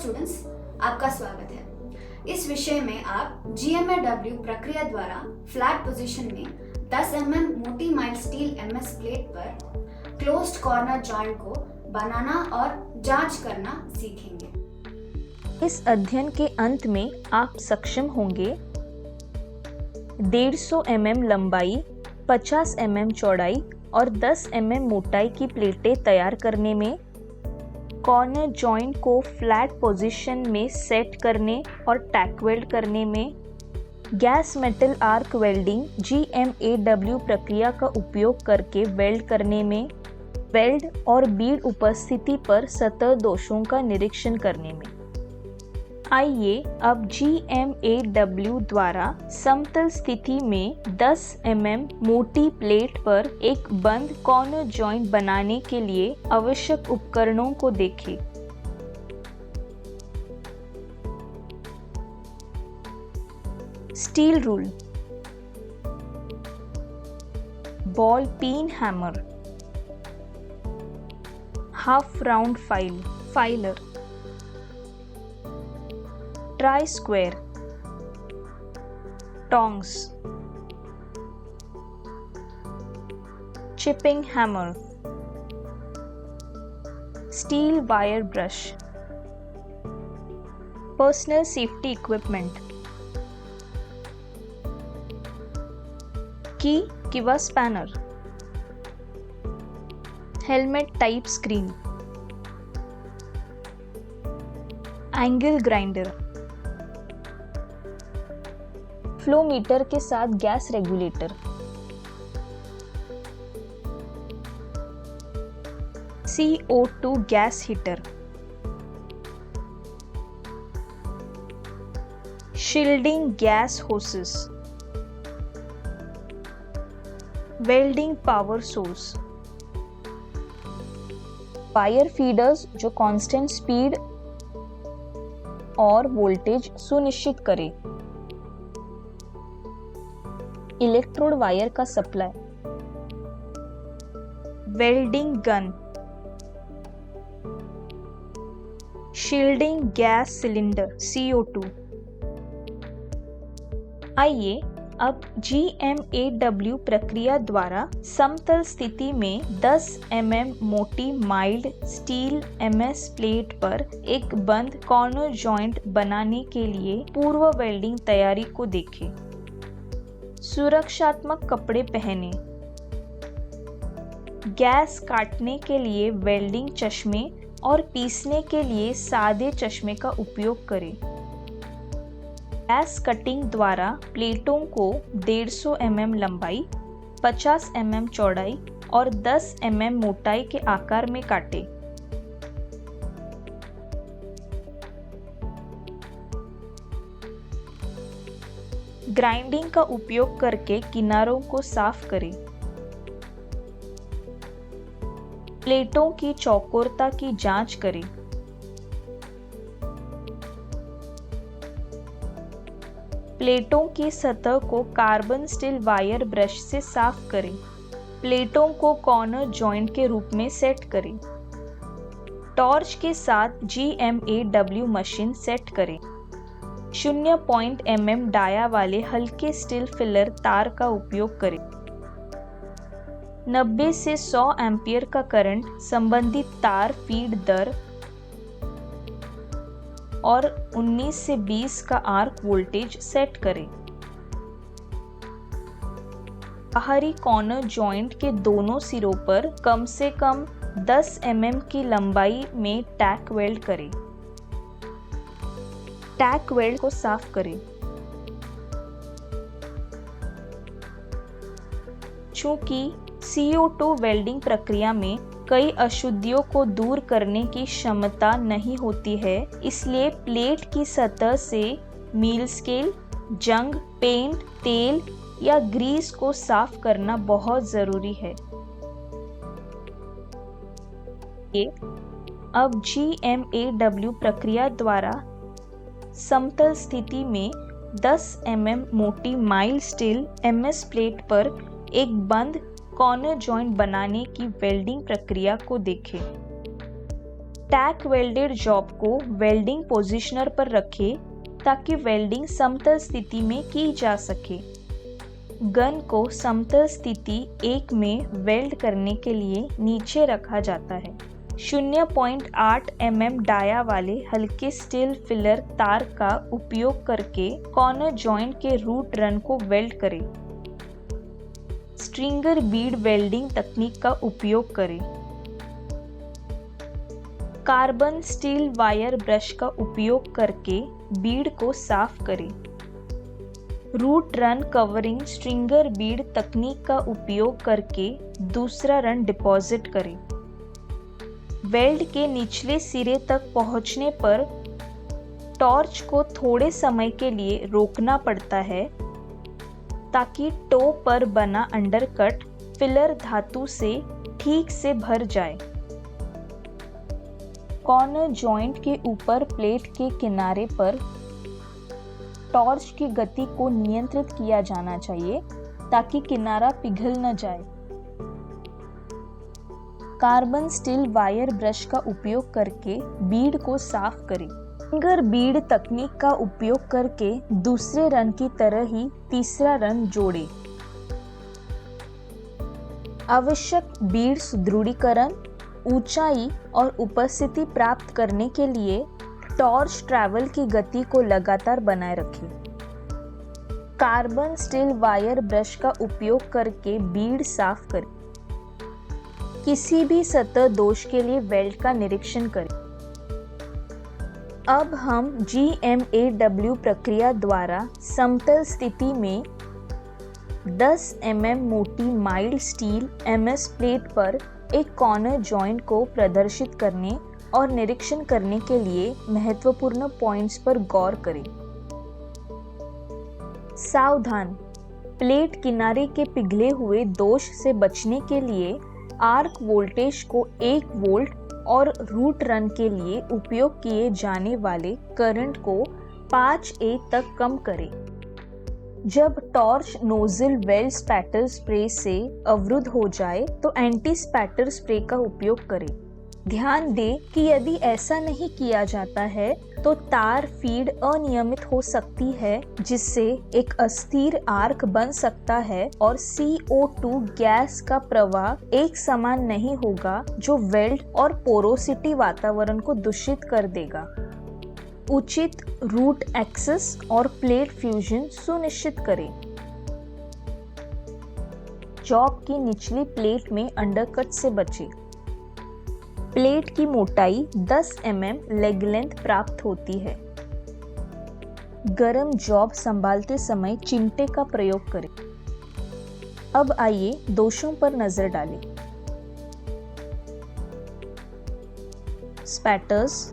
Students, आपका स्वागत है। इस विषय में आप GMAW प्रक्रिया द्वारा फ्लैट पोजीशन में 10 mm मोटी माइल्ड स्टील MS प्लेट पर क्लोज्ड कॉर्नर जॉइंट को बनाना और जांच करना सीखेंगे। इस अध्ययन के अंत में आप सक्षम होंगे 150 mm लंबाई, 50 mm चौड़ाई और 10 mm मोटाई की प्लेटें तैयार करने में, कॉर्नर जॉइंट को फ्लैट पोजीशन में सेट करने और टैक वेल्ड करने में, gas metal arc welding GMAW प्रक्रिया का उपयोग करके वेल्ड करने में, वेल्ड और बीड उपस्थिति पर सतह दोषों का निरीक्षण करने में। आइए अब GMAW द्वारा समतल स्थिति में 10 mm मोटी प्लेट पर एक बंद कॉर्नर जॉइंट बनाने के लिए आवश्यक उपकरणों को देखें। Steel rule, ball peen hammer, half round filer, try square, tongs, chipping hammer, steel wire brush, personal safety equipment, key किंवा spanner, helmet type screen, angle grinder, flow meter के साथ gas regulator, CO2 gas heater, shielding gas hoses, welding power source, wire feeders जो constant speed और voltage सुनिश्चित करें, electrode wire का supply, welding gun, shielding gas cylinder CO2। आइए अब GMAW प्रक्रिया द्वारा समतल स्थिति में 10 mm मोटी माइल्ड स्टील MS प्लेट पर एक बंद कॉर्नर जॉइंट बनाने के लिए पूर्व वेल्डिंग तैयारी को देखें। सुरक्षात्मक कपड़े पहने, गैस काटने के लिए वेल्डिंग चश्मे और पीसने के लिए सादे चश्मे का उपयोग करें। गैस कटिंग द्वारा प्लेटों को 150 mm लंबाई, 50 mm चौड़ाई और 10 mm मोटाई के आकार में काटें। ग्राइंडिंग का उपयोग करके किनारों को साफ करें। प्लेटों की चौकोरता की जांच करें। प्लेटों की सतह को कार्बन स्टील वायर ब्रश से साफ करें। प्लेटों को कॉर्नर जॉइंट के रूप में सेट करें। टॉर्च के साथ GMAW मशीन सेट करें। 0.0 mm डाया वाले हल्के स्टील फिलर तार का उपयोग करें। 90 से 100 एम्पियर का करंट संबंधित तार फीड दर और 19 से 20 का आर्क वोल्टेज सेट करें। बाहरी कॉर्नर जॉइंट के दोनों सिरों पर कम से कम 10 mm की लंबाई में टैक वेल्ड करें। टैक वेल्ड को साफ करें। चूंकि CO2 वेल्डिंग प्रक्रिया में कई अशुद्धियों को दूर करने की क्षमता नहीं होती है, इसलिए प्लेट की सतह से मील स्केल, जंग, पेंट, तेल या ग्रीस को साफ करना बहुत जरूरी है। अब GMAW प्रक्रिया द्वारा समतल स्थिति में 10 mm मोटी माइल्ड स्टील MS प्लेट पर एक बंद कॉर्नर जॉइंट बनाने की वेल्डिंग प्रक्रिया को देखें। टैक वेल्डेड जॉब को वेल्डिंग पोजिशनर पर रखें ताकि वेल्डिंग समतल स्थिति में की जा सके। गन को समतल स्थिति 1 में वेल्ड करने के लिए नीचे रखा जाता है। 0.8 mm डाया वाले हल्के स्टील फिलर तार का उपयोग करके कॉर्नर जॉइंट के रूट रन को वेल्ड करें। स्ट्रिंगर बीड वेल्डिंग तकनीक का उपयोग करें। कार्बन स्टील वायर ब्रश का उपयोग करके बीड को साफ करें। Root run covering stringer bead तकनीक का उपयोग करके दूसरा रन डिपॉजिट करें। वेल्ड के निचले सिरे तक पहुंचने पर टॉर्च को थोड़े समय के लिए रोकना पड़ता है ताकि टो पर बना अंडरकट फिलर धातु से ठीक से भर जाए। कॉर्नर जॉइंट के ऊपर प्लेट के किनारे पर टॉर्च की गति को नियंत्रित किया जाना चाहिए ताकि किनारा पिघल न जाए। कार्बन स्टील वायर ब्रश का उपयोग करके बीड को साफ करें। फिंगर बीड तकनीक का उपयोग करके दूसरे रन की तरह ही तीसरा रन जोड़ें। आवश्यक बीड सुदृढ़ीकरण, ऊंचाई और उपस्थिति प्राप्त करने के लिए टॉर्च ट्रैवल की गति को लगातार बनाए रखें। कार्बन स्टील वायर ब्रश का उपयोग करके बीड साफ करें। किसी भी सतह दोष के लिए वेल्ड का निरीक्षण करें। अब हम GMAW प्रक्रिया द्वारा समतल स्थिति में 10 mm मोटी माइल्ड स्टील MS प्लेट पर एक कॉर्नर जॉइंट को प्रदर्शित करने और निरीक्षण करने के लिए महत्वपूर्ण पॉइंट्स पर गौर करें। सावधान, प्लेट किनारे के पिघले हुए दोष से बचने के लिए आर्क वोल्टेज को 1 वोल्ट और रूट रन के लिए उपयोग किए जाने वाले करंट को 5A तक कम करें। जब torch nozzle weld spatter spray से अवरुद्ध हो जाए तो एंटी स्पैटर स्प्रे का उपयोग करें। ध्यान दें कि यदि ऐसा नहीं किया जाता है तो तार फीड अनियमित हो सकती है जिससे एक अस्थिर आर्क बन सकता है और CO2 गैस का प्रवाह एक समान नहीं होगा जो वेल्ड और पोरोसिटी वातावरण को दूषित कर देगा। उचित रूट एक्सेस और प्लेट फ्यूजन सुनिश्चित करें। जॉब की निचली प्लेट में अंडरकट से बचें। प्लेट की मोटाई 10 mm लेग लेंथ प्राप्त होती है। गरम जॉब संभालते समय चिमटे का प्रयोग करें। अब आइए दोषों पर नजर डालें। स्पैटर्स,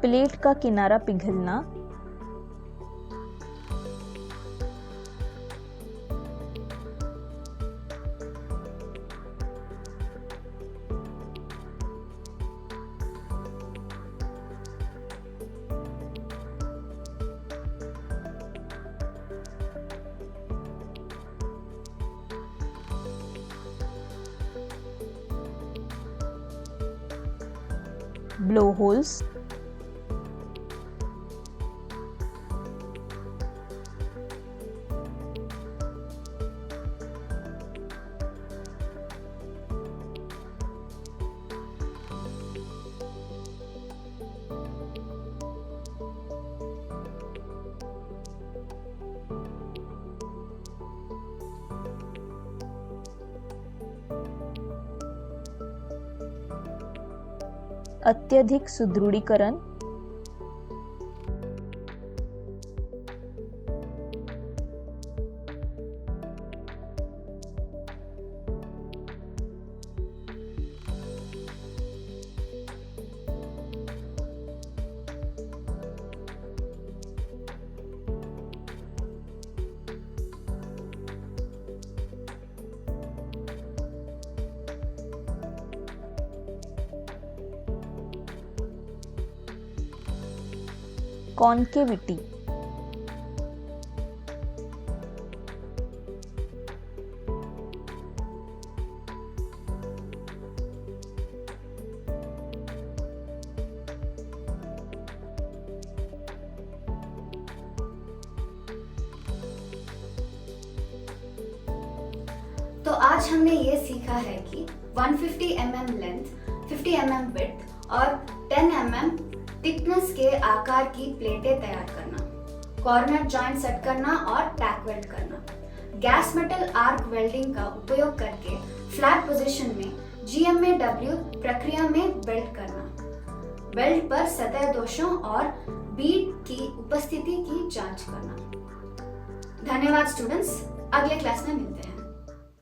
प्लेट का किनारा पिघलना, ब्लो होल्स, अत्यधिक सुदृढ़ीकरण, कॉन्केविटी, तो आज हमने ये सीखा है कि 150 mm लेंथ, 50 mm विड्थ और 10 mm थिकनेस के आकार की प्लेटें तैयार करना, कॉर्नर जॉइंट सेट करना और टैक वेल्ड करना, गैस मेटल आर्क वेल्डिंग का उपयोग करके फ्लैट पोजीशन में GMAW प्रक्रिया में वेल्ड करना, वेल्ड पर सतह दोषों और बीड की उपस्थिति की जांच करना। धन्यवाद स्टूडेंट्स, अगले क्लास में मिलते हैं।